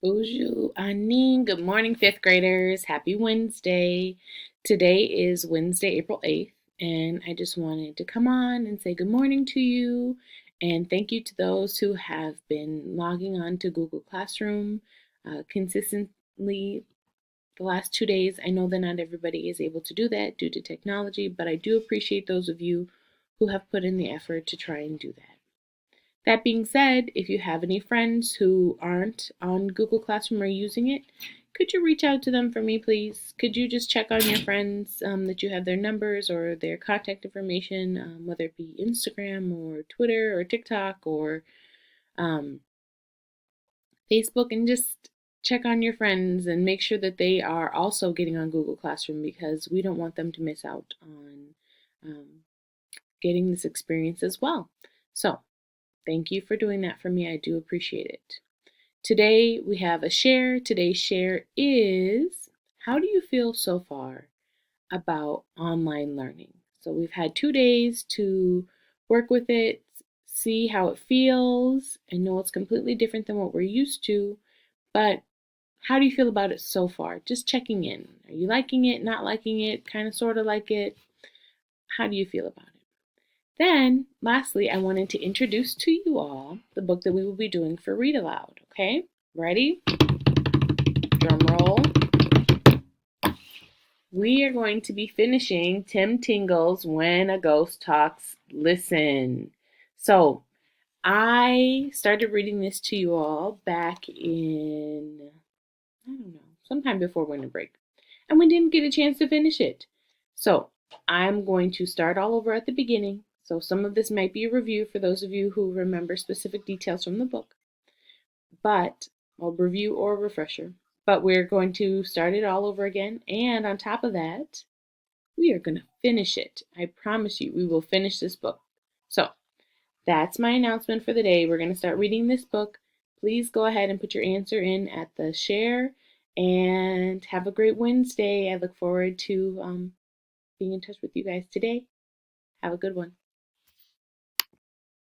Bonjour, Anine. Good morning, fifth graders. Happy Wednesday. Today is Wednesday, April 8th, and I just wanted to come on and say good morning to you and thank you to those who have been logging on to Google Classroom consistently the last 2 days. I know that not everybody is able to do that due to technology, but I do appreciate those of you who have put in the effort to try and do that. That being said, if you have any friends who aren't on Google Classroom or using it, could you reach out to them for me, please? Could you just check on your friends that you have their numbers or their contact information, whether it be Instagram or Twitter or TikTok or um, Facebook, and just check on your friends and make sure that they are also getting on Google Classroom because we don't want them to miss out on um, getting this experience as well. So, thank you for doing that for me. I do appreciate it. Today we have a share. Today's share is, how do you feel so far about online learning? So we've had 2 days to work with it, see how it feels. I know it's completely different than what we're used to, but how do you feel about it so far? Just checking in. Are you liking it, not liking it, kind of sort of like it? How do you feel about it? Then, lastly, I wanted to introduce to you all the book that we will be doing for Read Aloud. Okay? Ready? Drum roll. We are going to be finishing Tim Tingle's When a Ghost Talks, Listen. So, I started reading this to you all back in, I don't know, sometime before winter break. And we didn't get a chance to finish it. So, I'm going to start all over at the beginning. So, some of this might be a review for those of you who remember specific details from the book, but a review or a refresher. But we're going to start it all over again. And on top of that, we are going to finish it. I promise you, we will finish this book. So, that's my announcement for the day. We're going to start reading this book. Please go ahead and put your answer in at the share and have a great Wednesday. I look forward to being in touch with you guys today. Have a good one.